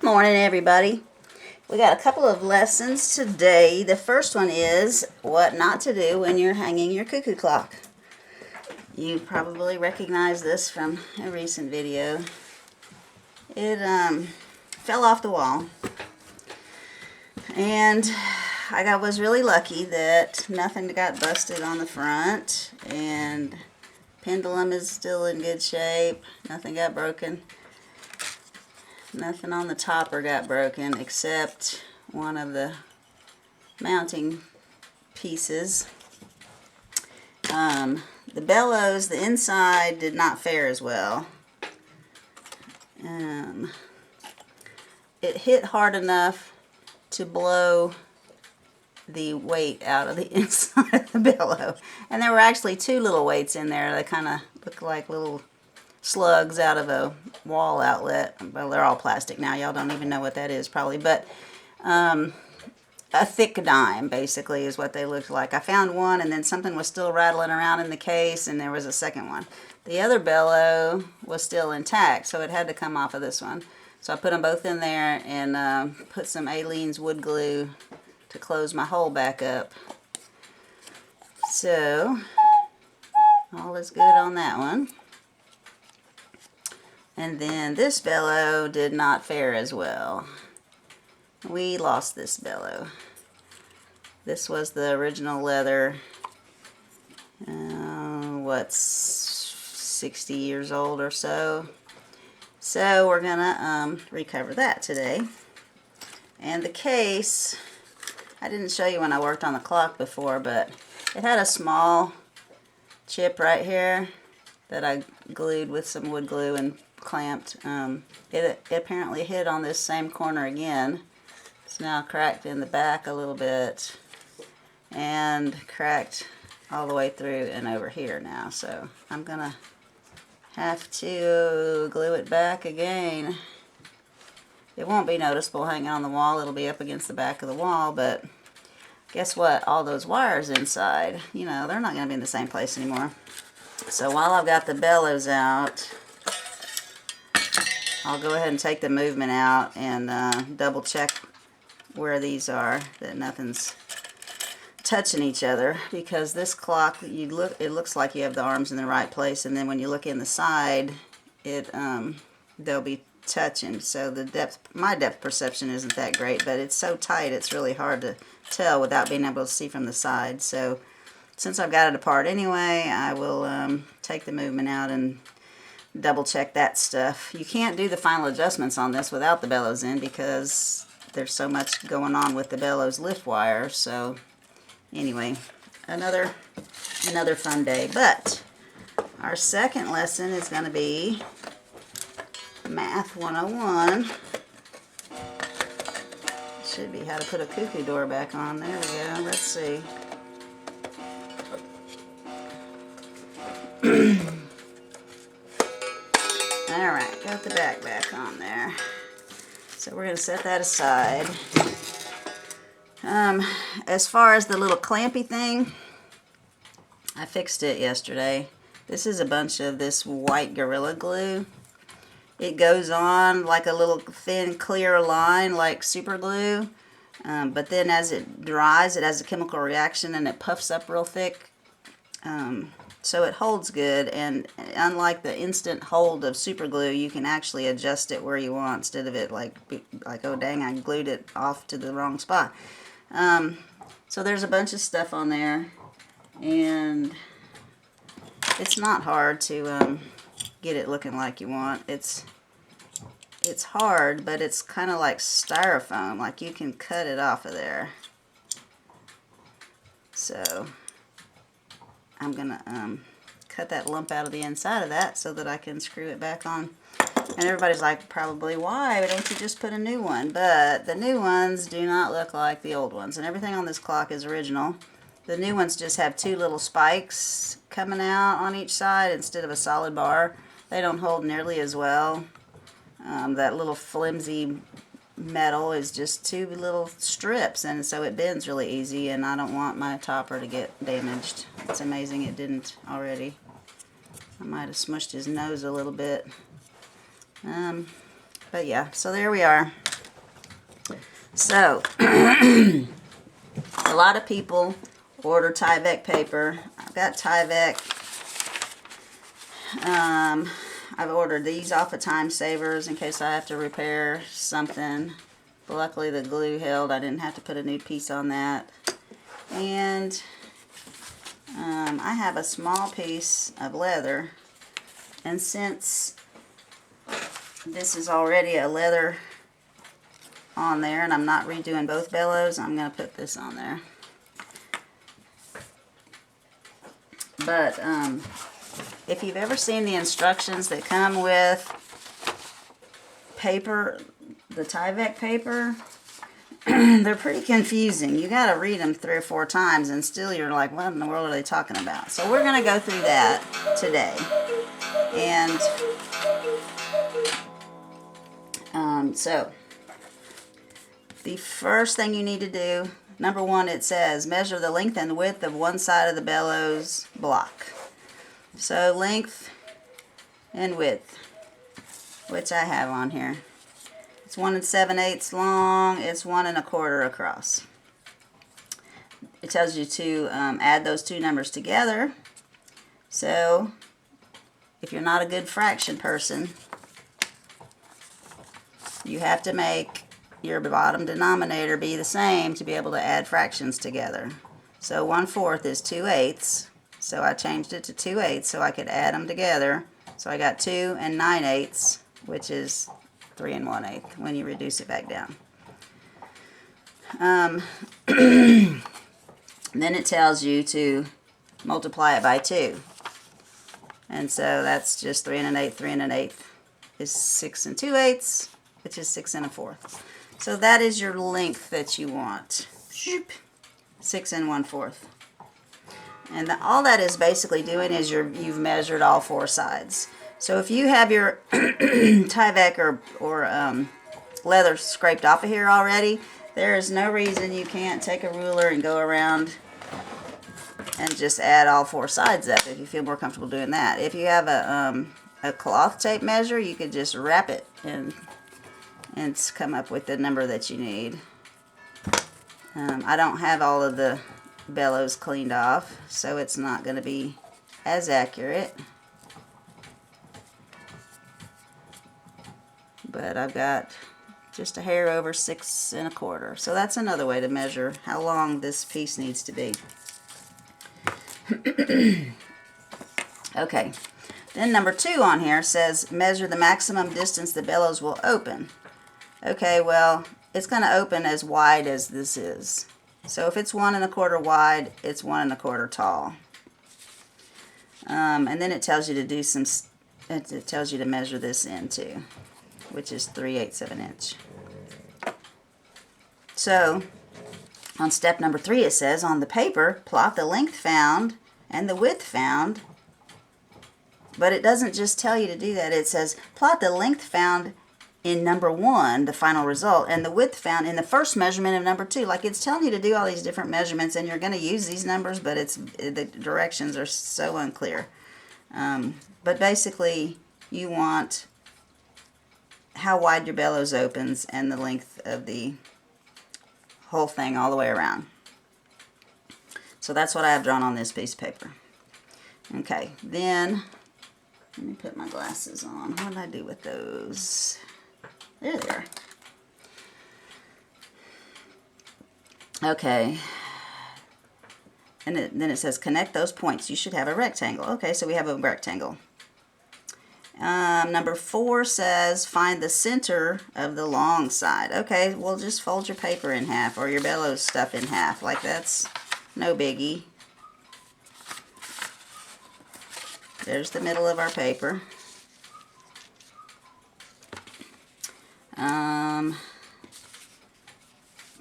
Morning, everybody. We got a couple of lessons today. The first one is what not to do when you're hanging your cuckoo clock. You probably recognize this from a recent video. It fell off the wall, and I was really lucky that nothing got busted on the front, and pendulum is still in good shape. Nothing got broken. Nothing on the topper got broken except one of the mounting pieces. The bellows, the inside did not fare as well. It hit hard enough to blow the weight out of the inside of the bellow. And there were actually two little weights in there that kind of look like little slugs out of a wall outlet. Well, they're all plastic now. Y'all don't even know what that is probably, but a thick dime basically is what they looked like. I found one, and then something was still rattling around in the case, and there was a second one. The other bellow was still intact, so it had to come off of this one. So I put them both in there and put some Aleene's wood glue to close my hole back up. So all is good on that one. And then this bellow did not fare as well. We lost this bellow. This was the original leather, what's 60 years old or so. So we're gonna recover that today. And the case, I didn't show you when I worked on the clock before, but it had a small chip right here that I glued with some wood glue and clamped. It apparently hit on this same corner again. It's now cracked in the back a little bit and cracked all the way through and over here now. So I'm gonna have to glue it back again. It won't be noticeable hanging on the wall. It'll be up against the back of the wall, but guess what? All those wires inside, you know, they're not gonna be in the same place anymore. So while I've got the bellows out, I'll go ahead and take the movement out and double check where these are, that nothing's touching each other, because this clock, it looks like you have the arms in the right place, and then when you look in the side, they'll be touching. So my depth perception isn't that great, but it's so tight it's really hard to tell without being able to see from the side. So since I've got it apart anyway, I will take the movement out and double check that stuff. You can't do the final adjustments on this without the bellows in, because there's so much going on with the bellows lift wire. So anyway, another fun day. But our second lesson is going to be Math 101. Should be how to put a cuckoo door back on. There we go. Let's see. Alright, got the back on there. So we're going to set that aside. As far as the little clampy thing, I fixed it yesterday. This is a bunch of this white Gorilla Glue. It goes on like a little thin clear line like super glue, but then as it dries it has a chemical reaction and it puffs up real thick. So it holds good, and unlike the instant hold of super glue, you can actually adjust it where you want instead of it like oh dang, I glued it off to the wrong spot. So there's a bunch of stuff on there, and it's not hard to get it looking like you want. It's hard, but it's kind of like styrofoam, like you can cut it off of there. So I'm gonna cut that lump out of the inside of that so that I can screw it back on. And everybody's like, probably, why don't you just put a new one? But the new ones do not look like the old ones, and everything on this clock is original. The new ones just have two little spikes coming out on each side instead of a solid bar. They don't hold nearly as well. That little flimsy metal is just two little strips, and so it bends really easy, and I don't want my topper to get damaged. It's amazing it didn't already. I might have smushed his nose a little bit. But yeah, so there we are. So, a lot of people order Tyvek paper. I've got Tyvek. I've ordered these off of Time Savers in case I have to repair something. But luckily the glue held. I didn't have to put a new piece on that. And I have a small piece of leather. And since this is already a leather on there and I'm not redoing both bellows, I'm going to put this on there. But if you've ever seen the instructions that come with paper, the Tyvek paper, they're pretty confusing. You got to read them 3 or 4 times and still you're like, what in the world are they talking about? So we're going to go through that today. And so the first thing you need to do, number 1, it says measure the length and width of one side of the bellows block. So length and width, which I have on here. It's 1 7/8 long. It's 1 1/4 across. It tells you to add those two numbers together. So if you're not a good fraction person, you have to make your bottom denominator be the same to be able to add fractions together. So 1/4 is 2/8. So I changed it to 2/8 so I could add them together. So I got 2 9/8, which is 3 1/8 when you reduce it back down. Then it tells you to multiply it by 2. And so that's just 3 1/8. 3 1/8 is 6 2/8, which is 6 1/4. So that is your length that you want. 6 1/4. And all that is basically doing is you've measured all 4 sides. So if you have your Tyvek or leather scraped off of here already, there is no reason you can't take a ruler and go around and just add all 4 sides up if you feel more comfortable doing that. If you have a cloth tape measure, you could just wrap it and come up with the number that you need. I don't have all of the bellows cleaned off, so it's not going to be as accurate. But I've got just a hair over 6 1/4. So that's another way to measure how long this piece needs to be. Okay, then number 2 on here says measure the maximum distance the bellows will open. Okay, well, it's going to open as wide as this is. So if it's 1 1/4 wide, it's 1 1/4 tall. And then it tells you to do some, it tells you to measure this in too, which is 3/8 of an inch. So on step number 3, it says on the paper, plot the length found and the width found. But it doesn't just tell you to do that. It says plot the length found in number 1, the final result, and the width found in the first measurement of number 2. Like, it's telling you to do all these different measurements, and you're going to use these numbers, but the directions are so unclear. But basically, you want how wide your bellows opens and the length of the whole thing all the way around. So that's what I have drawn on this piece of paper. Okay, then let me put my glasses on. What did I do with those? There they are. Okay. And then it says connect those points. You should have a rectangle. Okay, so we have a rectangle. Number 4 says find the center of the long side. Okay, well, just fold your paper in half or your bellows stuff in half. Like, that's no biggie. There's the middle of our paper.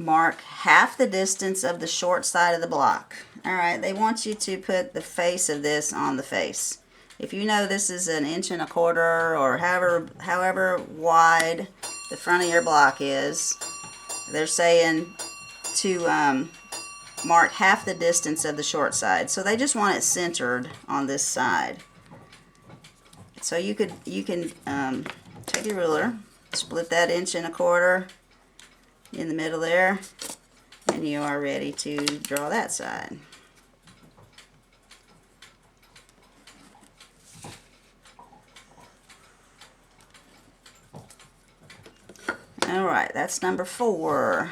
Mark half the distance of the short side of the block. Alright, they want you to put the face of this on the face. If you know this is 1 1/4 or however wide the front of your block is, they're saying to mark half the distance of the short side. So they just want it centered on this side. So you can take your ruler, split that 1 1/4 in the middle there, and you are ready to draw that side. Alright, that's number 4.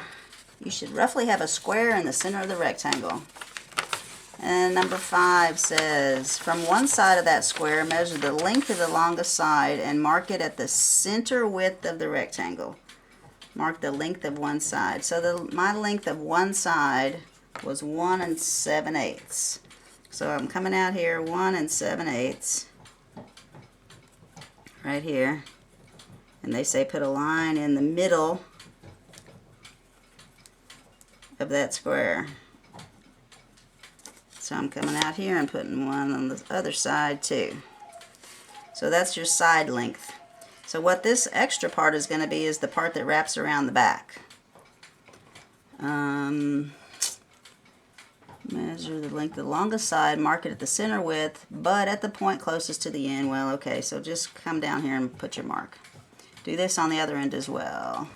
You should roughly have a square in the center of the rectangle. And number 5 says, from one side of that square, measure the length of the longest side and mark it at the center width of the rectangle. Mark the length of one side. So my length of one side was 1 7/8. So I'm coming out here 1 7/8 right here. And they say put a line in the middle of that square. So I'm coming out here and putting one on the other side too. So that's your side length. So what this extra part is going to be is the part that wraps around the back. Measure the length of the longest side, mark it at the center width, but at the point closest to the end. Well, okay, so just come down here and put your mark. Do this on the other end as well.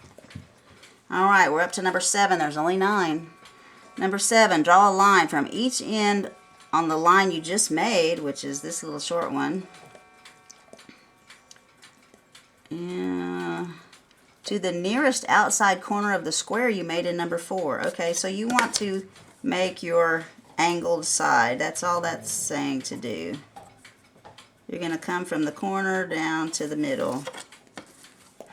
Alright, we're up to number 7. There's only 9. Number 7, draw a line from each end on the line you just made, which is this little short one, to the nearest outside corner of the square you made in number 4. Okay, so you want to make your angled side. That's all that's saying to do. You're going to come from the corner down to the middle.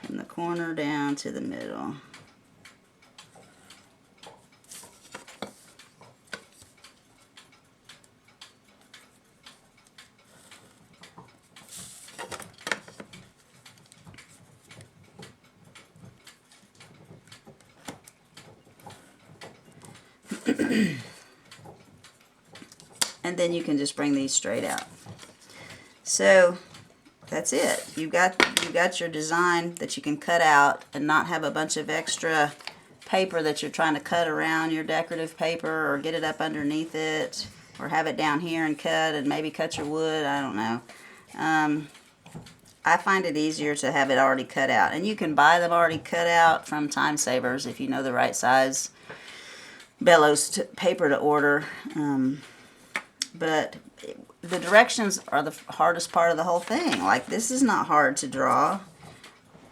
From the corner down to the middle. And then you can just bring these straight out. So that's it. You've got your design that you can cut out and not have a bunch of extra paper that you're trying to cut around your decorative paper, or get it up underneath it, or have it down here and cut and maybe cut your wood. I don't know. I find it easier to have it already cut out, and you can buy them already cut out from Time Savers if you know the right size Bellows paper to order. But the directions are the hardest part of the whole thing. Like, this is not hard to draw,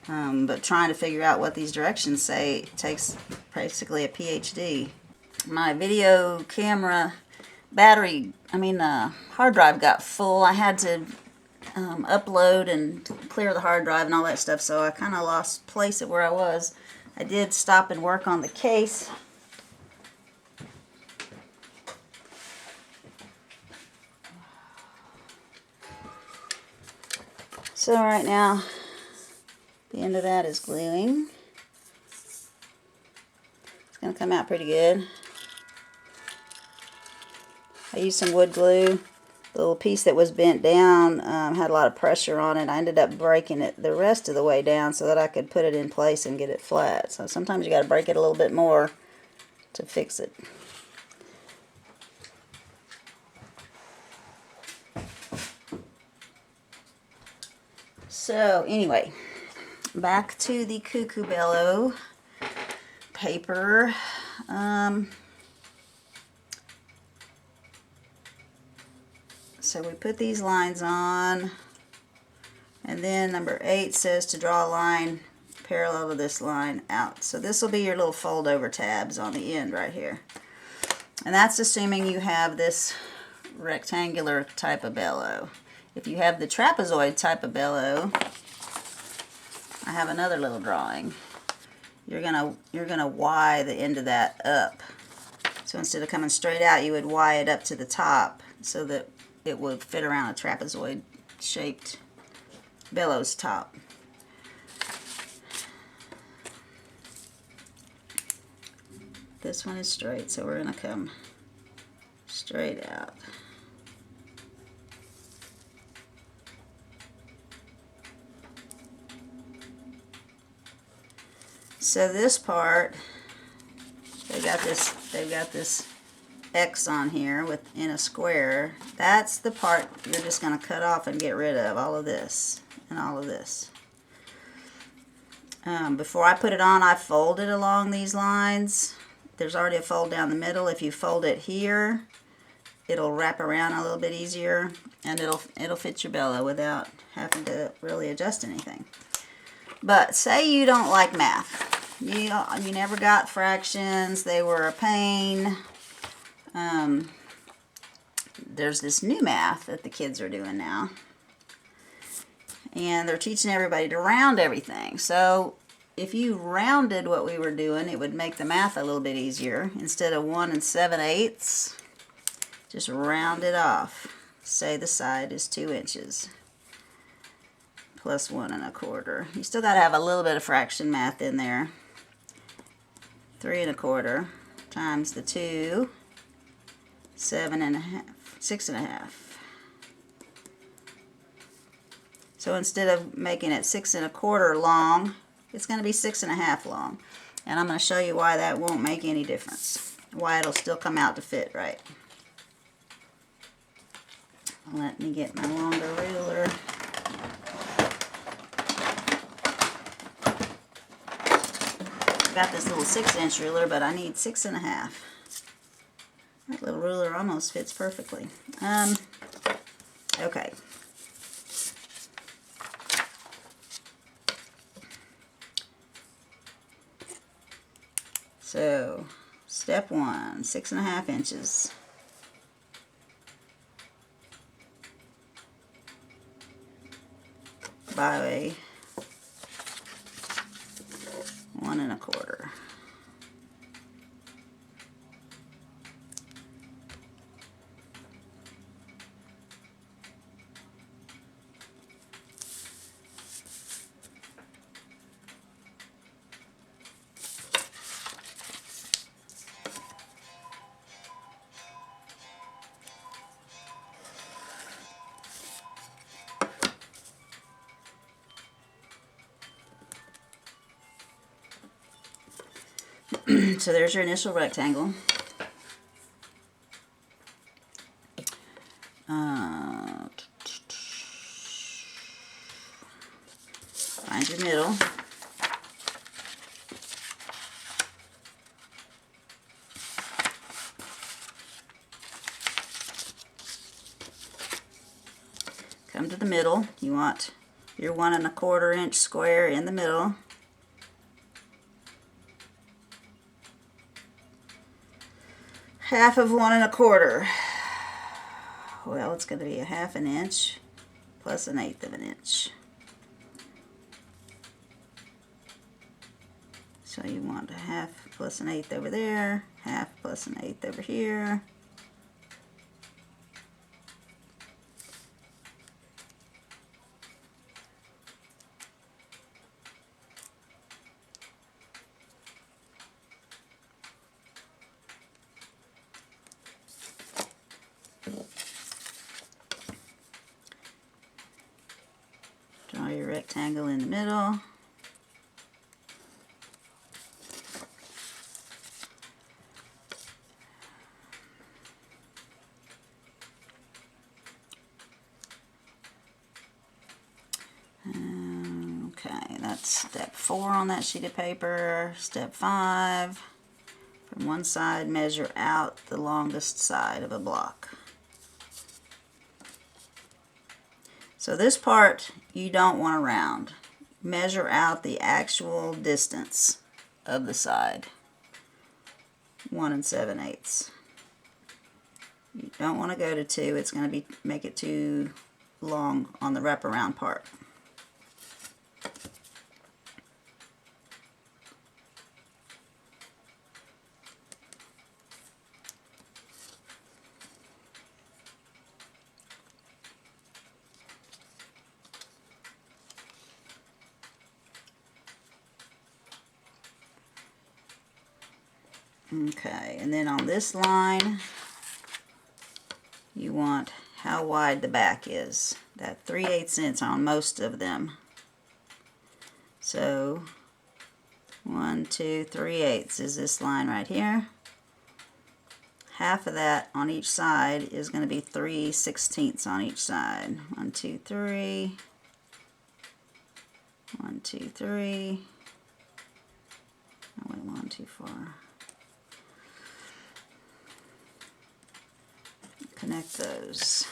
but trying to figure out what these directions say takes basically a PhD. My video camera hard drive got full. I had to upload and clear the hard drive and all that stuff, so I kind of lost place at where I was. I did stop and work on the case. So right now, the end of that is gluing. It's going to come out pretty good. I used some wood glue. The little piece that was bent down had a lot of pressure on it. I ended up breaking it the rest of the way down so that I could put it in place and get it flat. So sometimes you got to break it a little bit more to fix it. So anyway, back to the Cuckoo Bellow paper. So we put these lines on, and then number 8 says to draw a line parallel to this line out. So this will be your little fold over tabs on the end right here. And that's assuming you have this rectangular type of bellow. If you have the trapezoid type of bellow, I have another little drawing. You're gonna Y the end of that up. So instead of coming straight out, you would Y it up to the top so that it would fit around a trapezoid shaped bellows top. This one is straight, so we're gonna come straight out. So this part, they've got this X on here in a square. That's the part you're just going to cut off and get rid of, all of this and all of this. Before I put it on, I fold it along these lines. There's already a fold down the middle. If you fold it here, it'll wrap around a little bit easier, and it'll fit your bellow without having to really adjust anything. But say you don't like math. You never got fractions. They were a pain. There's this new math that the kids are doing now. And they're teaching everybody to round everything. So if you rounded what we were doing, it would make the math a little bit easier. Instead of 1 7/8, just round it off. Say the side is 2 inches plus 1 1/4. You still got to have a little bit of fraction math in there. 3 1/4 times the 2, 7 1/2, 6 1/2. So instead of making it 6 1/4 long, it's going to be 6 1/2 long. And I'm going to show you why that won't make any difference. Why it'll still come out to fit right. Let me get my longer ruler. I got this little 6-inch ruler, but I need 6 1/2. That little ruler almost fits perfectly. Okay. So, step 1, 6 1/2 inches. By 1 1/4. So there's your initial rectangle. Find your middle. Come to the middle. You want your 1 1/4 inch square in the middle. Half of 1 1/4. Well, it's going to be 1/2 inch plus 1/8 of an inch. So you want 1/2 plus 1/8 over there, 1/2 plus 1/8 over here. Draw your rectangle in the middle. Okay, that's step 4 on that sheet of paper. Step 5, from one side measure out the longest side of a block. So this part you don't want to round. Measure out the actual distance of the side. 1 7/8. You don't want to go to 2. It's going to make it too long on the wraparound part. Okay, and then on this line, you want how wide the back is. That 3/8 inch on most of them. So 1, 2, 3/8 is this line right here. Half of that on each side is going to be 3/16 on each side. 1, 2, 3. 1, 2, 3. too far. Connect those.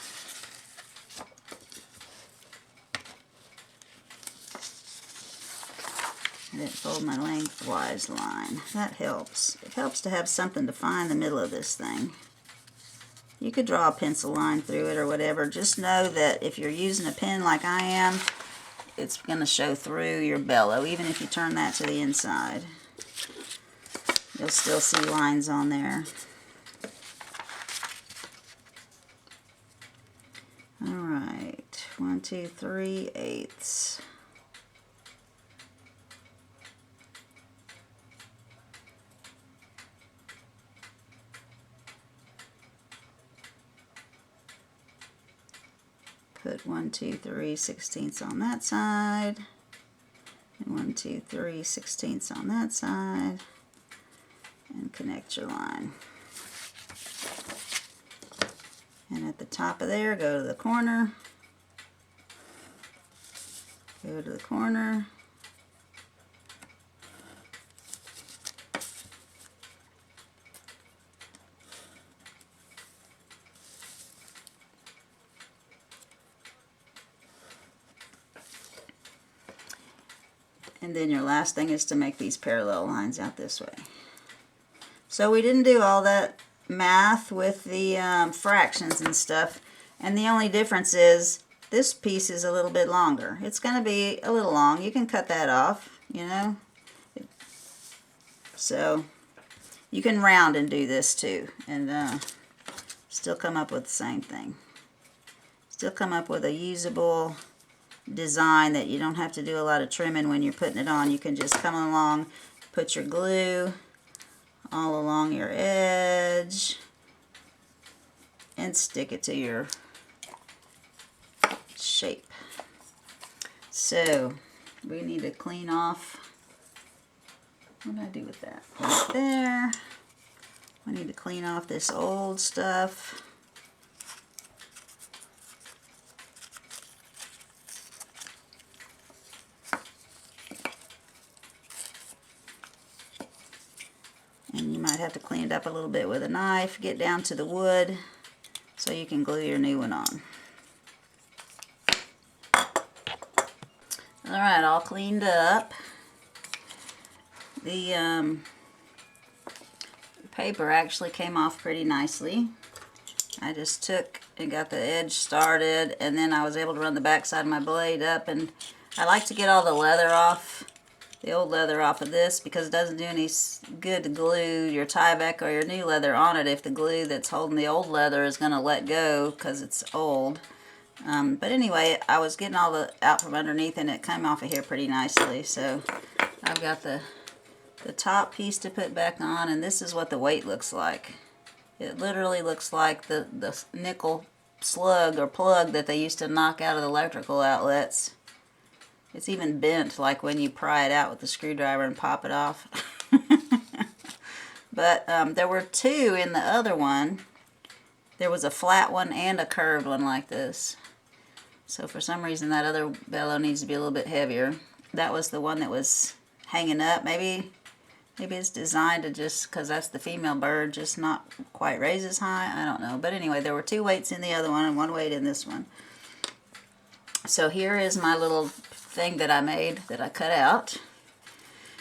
I didn't fold my lengthwise line. That helps. It helps to have something to find the middle of this thing. You could draw a pencil line through it or whatever. Just know that if you're using a pen like I am, it's going to show through your bellow, even if you turn that to the inside. You'll still see lines on there. Alright, 1, 2, 3/8. Put 1, 2, 3/16 on that side, and 1, 2, 3/16 on that side, and connect your line. And at the top of there, go to the corner, go to the corner, and then your last thing is to make these parallel lines out this way. So we didn't do all that math with the fractions and stuff, and the only difference is this piece is a little bit longer. It's going to be a little long. You can cut that off, you know. So you can round and do this too, and still come up with the same thing. Still come up with a usable design that you don't have to do a lot of trimming when you're putting it on. You can just come along, put your glue all along your edge, and stick it to your shape. So we need to clean off. What did I do with that? Right there. We need to clean off this old stuff. And you might have to clean it up a little bit with a knife. Get down to the wood so you can glue your new one on. Alright, all cleaned up. The paper actually came off pretty nicely. I just took and got the edge started, and then I was able to run the back side of my blade up, and I like to get all the leather off, the old leather off of this, because it doesn't do any good to glue your Tyvek or your new leather on it if the glue that's holding the old leather is going to let go because it's old. But anyway, I was getting all the out from underneath, and it came off of here pretty nicely. So I've got the top piece to put back on, and this is what the weight looks like. It literally looks like the nickel slug or plug that they used to knock out of the electrical outlets. It's even bent, like when you pry it out with the screwdriver and pop it off. But there were two in the other one. There was a flat one and a curved one like this. So for some reason that other bellow needs to be a little bit heavier. That was the one that was hanging up. Maybe it's designed to just, because that's the female bird, just not quite raise as high. I don't know. But anyway, there were two weights in the other one and one weight in this one. So here is my little thing that I made that I cut out.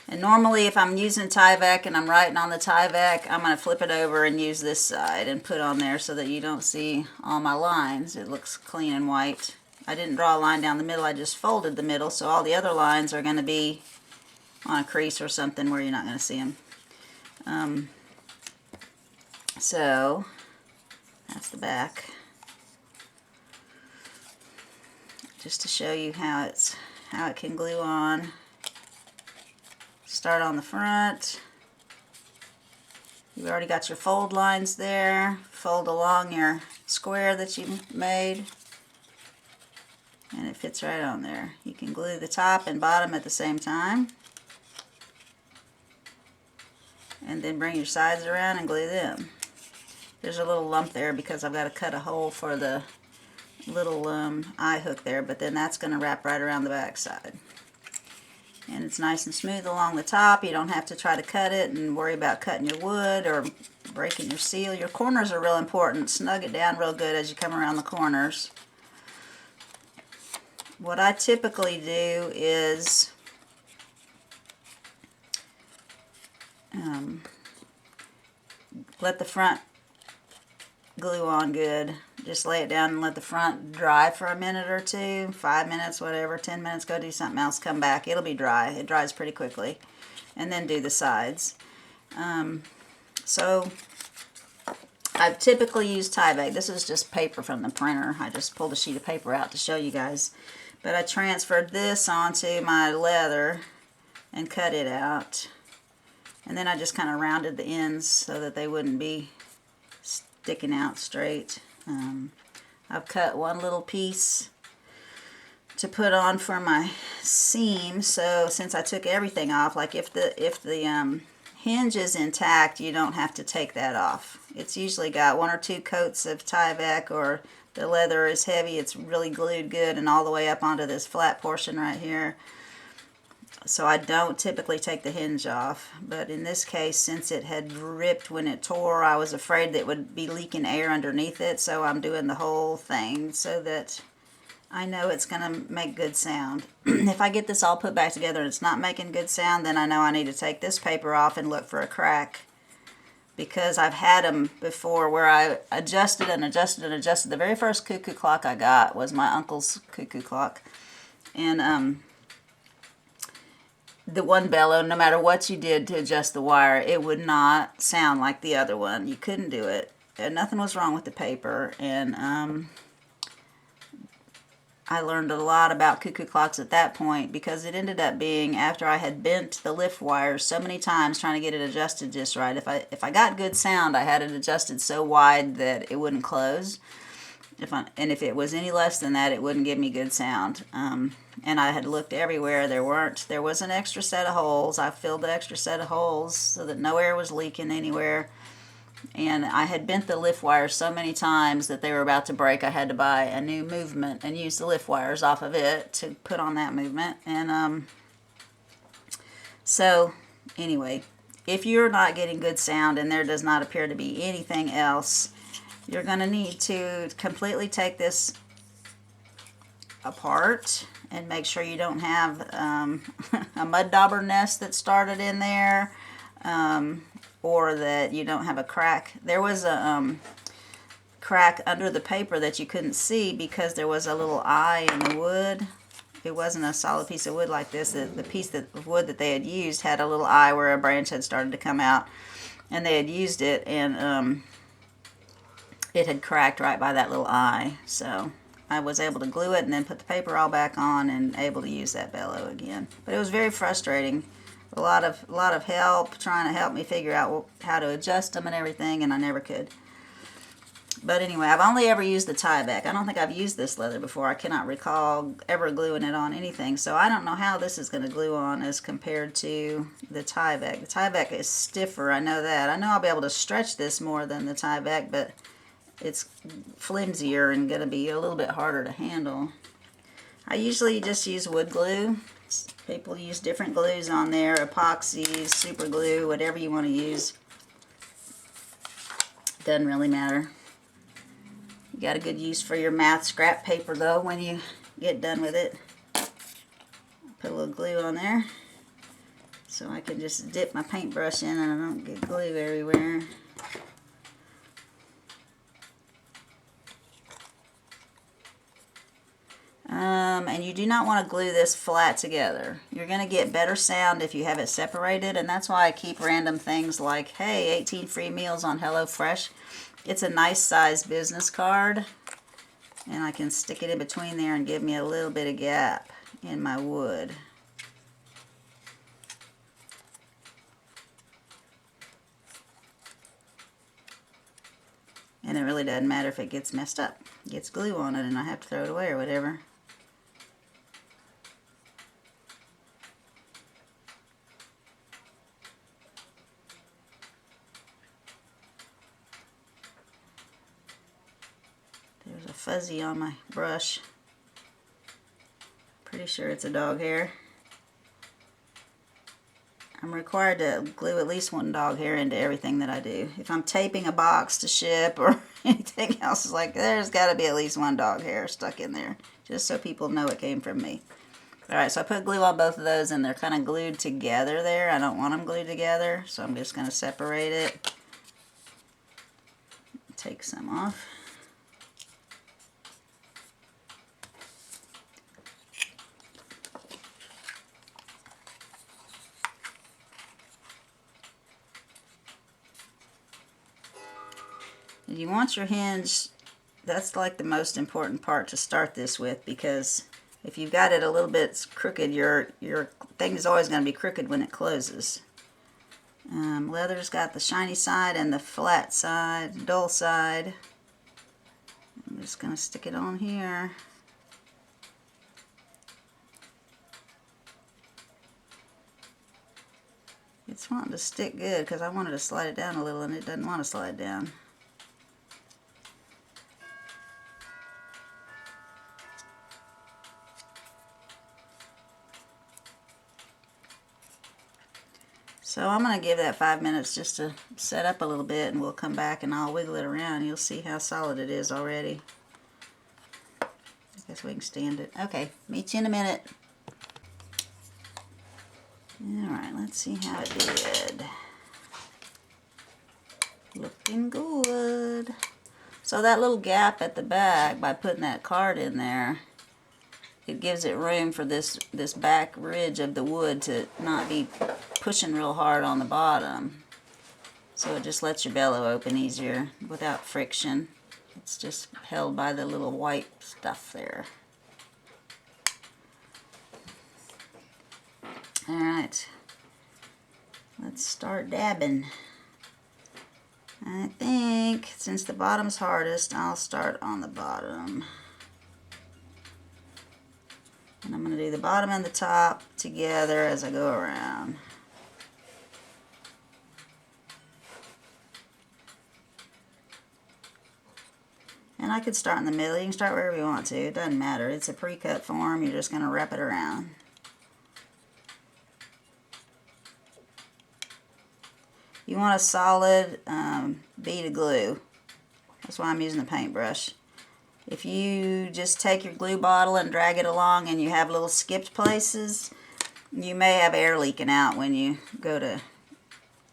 And normally if I'm using Tyvek and I'm writing on the Tyvek, I'm going to flip it over and use this side and put on there so that you don't see all my lines. It looks clean and white. I didn't draw a line down the middle, I just folded the middle, so all the other lines are going to be on a crease or something where you're not going to see them. So that's the back. Just to show you how it can glue on. Start on the front. You've already got your fold lines there. Fold along your square that you made, and it fits right on there. You can glue the top and bottom at the same time, and then bring your sides around and glue them. There's a little lump there because I've got to cut a hole for the little eye hook there, but then that's going to wrap right around the back side. And it's nice and smooth along the top. You don't have to try to cut it and worry about cutting your wood or breaking your seal. Your corners are real important. Snug it down real good as you come around the corners. What I typically do is let the front glue on good. Just lay it down and let the front dry for a minute or two, 5 minutes, whatever, 10 minutes, go do something else, come back. It'll be dry. It dries pretty quickly. And then do the sides. So I typically use Tyvek. This is just paper from the printer. I just pulled a sheet of paper out to show you guys. But I transferred this onto my leather and cut it out. And then I just kind of rounded the ends so that they wouldn't be sticking out straight. I've cut one little piece to put on for my seam. So since I took everything off, like if the hinge is intact, you don't have to take that off. It's usually got 1 or 2 coats of Tyvek, or the leather is heavy, it's really glued good and all the way up onto this flat portion right here. So I don't typically take the hinge off, but in this case, since it had ripped when it tore, I was afraid that it would be leaking air underneath it, so I'm doing the whole thing so that I know it's going to make good sound. If I get this all put back together and it's not making good sound, then I know I need to take this paper off and look for a crack, because I've had them before where I adjusted and adjusted and adjusted. The very first cuckoo clock I got was my uncle's cuckoo clock, and the one bellow, no matter what you did to adjust the wire, it would not sound like the other one. You couldn't do it. And nothing was wrong with the paper. And I learned a lot about cuckoo clocks at that point, because it ended up being after I had bent the lift wires so many times trying to get it adjusted just right. If I got good sound, I had it adjusted so wide that it wouldn't close. And if it was any less than that, it wouldn't give me good sound. And I had looked everywhere. There was an extra set of holes. I filled the extra set of holes so that no air was leaking anywhere. And I had bent the lift wires so many times that they were about to break. I had to buy a new movement and use the lift wires off of it to put on that movement. And so anyway, if you're not getting good sound and there does not appear to be anything else, you're going to need to completely take this apart and make sure you don't have a mud dauber nest that started in there, or that you don't have a crack. There was a crack under the paper that you couldn't see because there was a little eye in the wood. It wasn't a solid piece of wood like this. The piece of wood that they had used had a little eye where a branch had started to come out, and they had used it, and it had cracked right by that little eye. So I was able to glue it and then put the paper all back on and able to use that bellow again. But it was very frustrating. A lot of help trying to help me figure out how to adjust them and everything, and I never could. But anyway, I've only ever used the Tyvek. I don't think I've used this leather before. I cannot recall ever gluing it on anything. So I don't know how this is going to glue on as compared to the Tyvek. The Tyvek is stiffer, I know that. I know I'll be able to stretch this more than the Tyvek, but it's flimsier and going to be a little bit harder to handle. I usually just use wood glue. People use different glues on there, epoxy, super glue, whatever you want to use. Doesn't really matter. You got a good use for your math scrap paper though when you get done with it. Put a little glue on there so I can just dip my paintbrush in and I don't get glue everywhere. And you do not want to glue this flat together. You're going to get better sound if you have it separated, and that's why I keep random things like, hey, 18 free meals on HelloFresh. It's a nice size business card, and I can stick it in between there and give me a little bit of gap in my wood. And it really doesn't matter if it gets messed up. It gets glue on it and I have to throw it away or whatever. There's a fuzzy on my brush. Pretty sure it's a dog hair. I'm required to glue at least one dog hair into everything that I do. If I'm taping a box to ship or anything else, it's like there's got to be at least one dog hair stuck in there, just so people know it came from me. Alright, so I put glue on both of those and they're kind of glued together there. I don't want them glued together, so I'm just going to separate it. Take some off. And you want your hinge, that's like the most important part to start this with, because if you've got it a little bit crooked, your thing is always going to be crooked when it closes. Leather's got the shiny side and the flat side, dull side. I'm just going to stick it on here. It's wanting to stick good because I wanted to slide it down a little and it doesn't want to slide down. So I'm going to give that 5 minutes just to set up a little bit, and we'll come back and I'll wiggle it around. You'll see how solid it is already. I guess we can stand it. Okay, meet you in a minute. Alright, let's see how it did. Looking good. So that little gap at the back, by putting that card in there, it gives it room for this back ridge of the wood to not be pushing real hard on the bottom. So it just lets your bellow open easier without friction. It's just held by the little white stuff there. Alright, let's start dabbing. I think since the bottom's hardest, I'll start on the bottom. And I'm going to do the bottom and the top together as I go around. And I could start in the middle. You can start wherever you want to. It doesn't matter. It's a pre-cut form. You're just going to wrap it around. You want a solid bead of glue. That's why I'm using the paintbrush. If you just take your glue bottle and drag it along and you have little skipped places, you may have air leaking out when you go to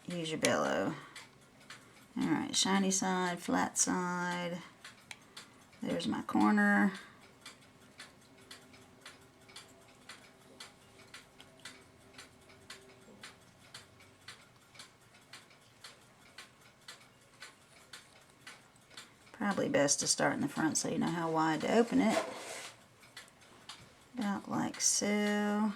use your bellow. Alright, shiny side, flat side. There's my corner. Probably best to start in the front so you know how wide to open it. About like so.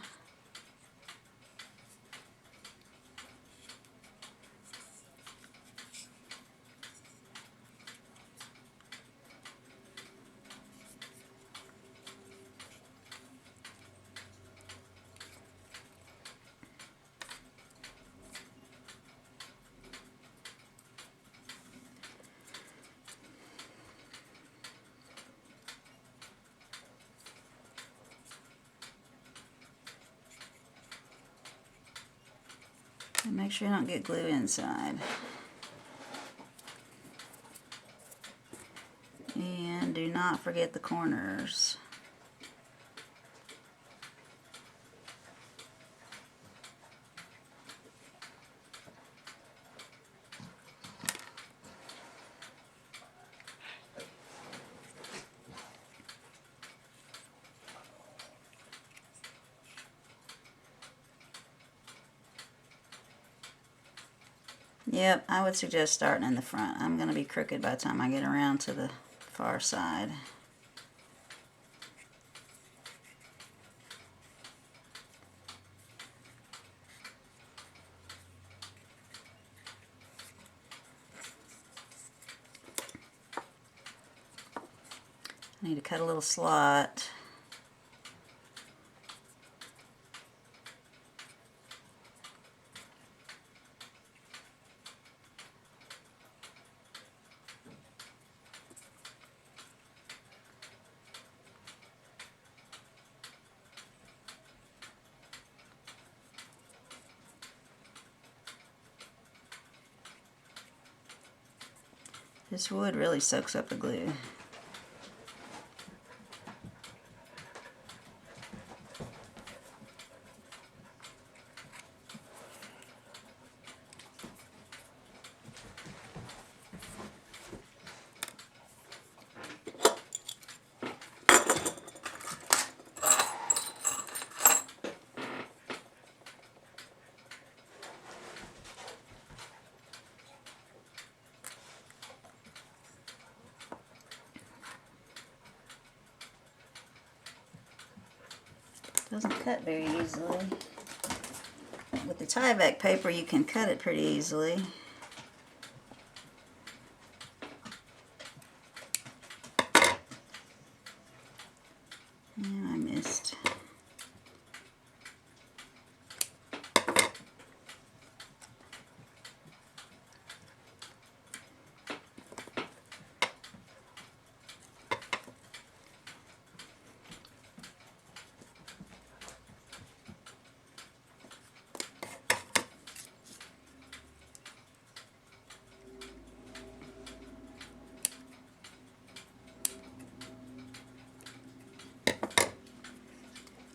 And make sure you don't get glue inside. And do not forget the corners. Yep, I would suggest starting in the front. I'm going to be crooked by the time I get around to the far side. I need to cut a little slot. This wood really soaks up the glue. Doesn't cut very easily. With the Tyvek paper, you can cut it pretty easily. And I missed.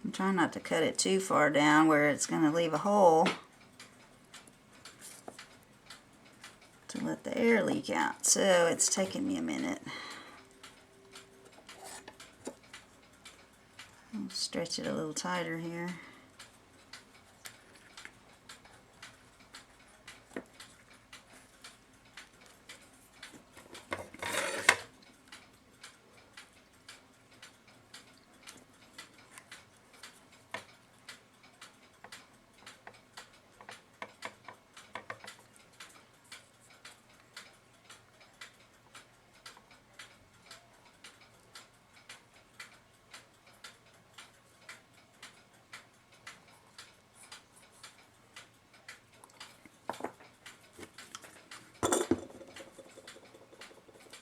I'm trying not to cut it too far down where it's going to leave a hole to let the air leak out. So it's taking me a minute. I'll stretch it a little tighter here.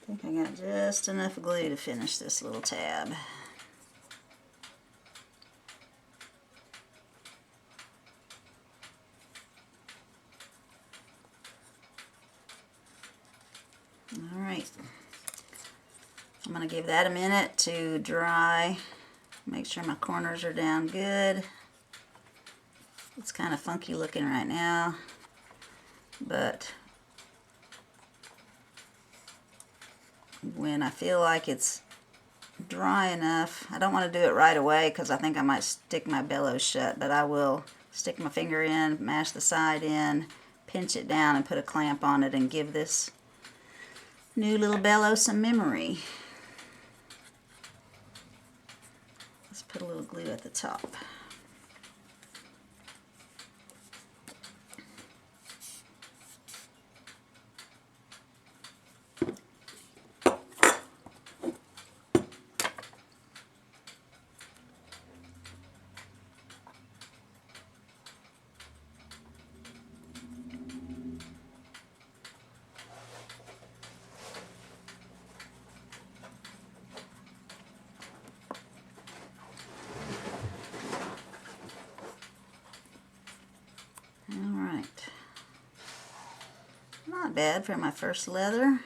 I think I got just enough glue to finish this little tab. Alright, I'm going to give that a minute to dry. Make sure my corners are down good. It's kind of funky looking right now, but when I feel like it's dry enough, I don't want to do it right away because I think I might stick my bellows shut, but I will stick my finger in, mash the side in, pinch it down, and put a clamp on it and give this new little bellows some memory. Let's put a little glue at the top. Alright, not bad for my first leather.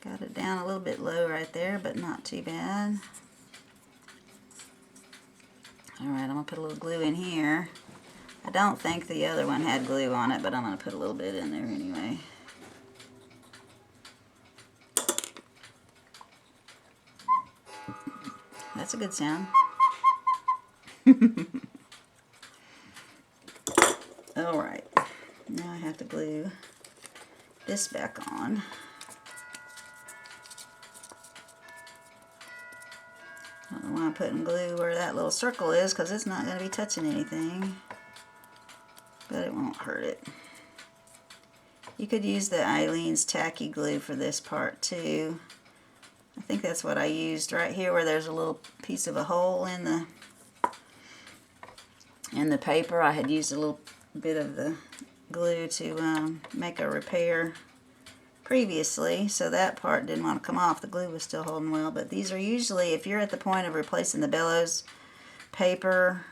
Got it down a little bit low right there, but not too bad. Alright, I'm going to put a little glue in here. I don't think the other one had glue on it, but I'm going to put a little bit in there anyway. That's a good sound. Alright, now I have to glue this back on. I don't know why I'm putting glue where that little circle is, because it's not going to be touching anything, but it won't hurt it. You could use the Eileen's tacky glue for this part too. I think that's what I used right here, where there's a little piece of a hole in the paper. I had used a little bit of the glue to make a repair previously, so that part didn't want to come off. The glue was still holding well, but these are usually, if you're at the point of replacing the bellows paper,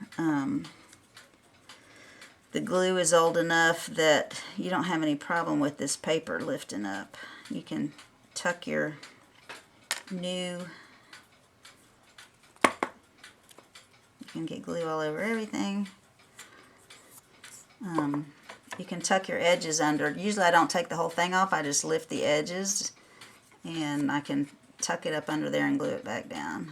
the glue is old enough that you don't have any problem with this paper lifting up. You can tuck your new, you can get glue all over everything. You can tuck your edges under. Usually I don't take the whole thing off, I just lift the edges and I can tuck it up under there and glue it back down.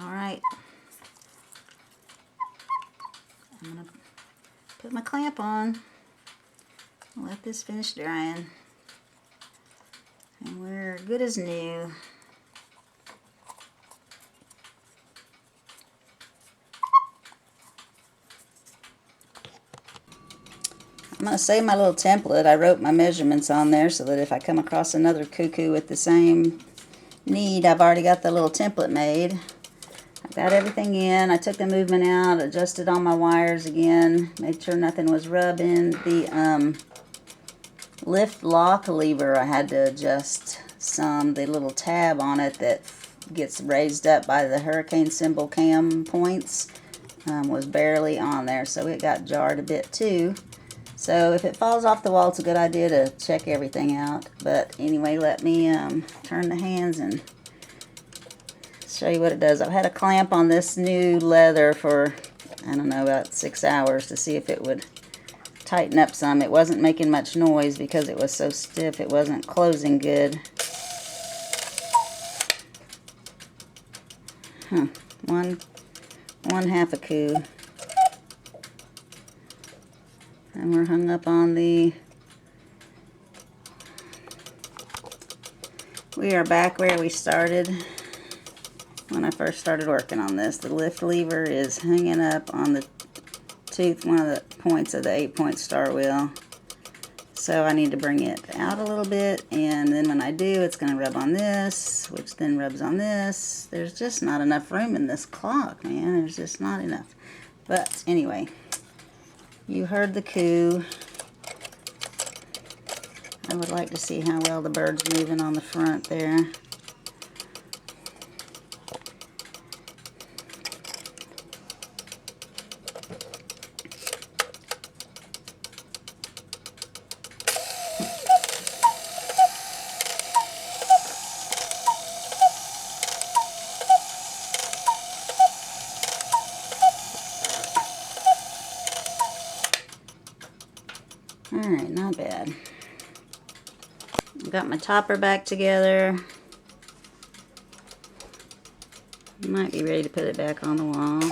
Alright, I'm going to put my clamp on, let this finish drying, and we're good as new. I'm going to save my little template. I wrote my measurements on there so that if I come across another cuckoo with the same need, I've already got the little template made. I've got everything in. I took the movement out, adjusted all my wires again, made sure nothing was rubbing. The lift lock lever I had to adjust some. The little tab on it that gets raised up by the hurricane symbol cam points was barely on there, so it got jarred a bit too. So if it falls off the wall, it's a good idea to check everything out. But anyway, let me turn the hands and show you what it does. I've had a clamp on this new leather for, I don't know, about 6 hours to see if it would tighten up some. It wasn't making much noise because it was so stiff. It wasn't closing good. One half a coup. And we're hung up on the, we are back where we started when I first started working on this. The lift lever is hanging up on the tooth, one of the points of the 8-point star wheel. So I need to bring it out a little bit, and then when I do, it's going to rub on this, which then rubs on this. There's just not enough room in this clock, man. There's just not enough. But anyway, you heard the coo. I would like to see how well the bird's moving on the front there. Alright, not bad. Got my topper back together. Might be ready to put it back on the wall.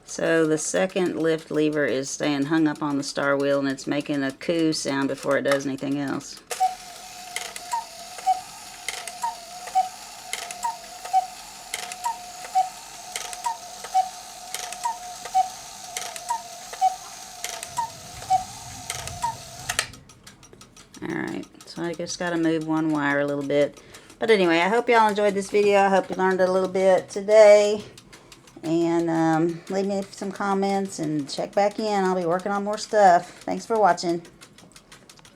So the second lift lever is staying hung up on the star wheel, and it's making a coo sound before it does anything else. Alright, so I just got to move one wire a little bit. But anyway, I hope y'all enjoyed this video. I hope you learned a little bit today. And leave me some comments and check back in. I'll be working on more stuff. Thanks for watching.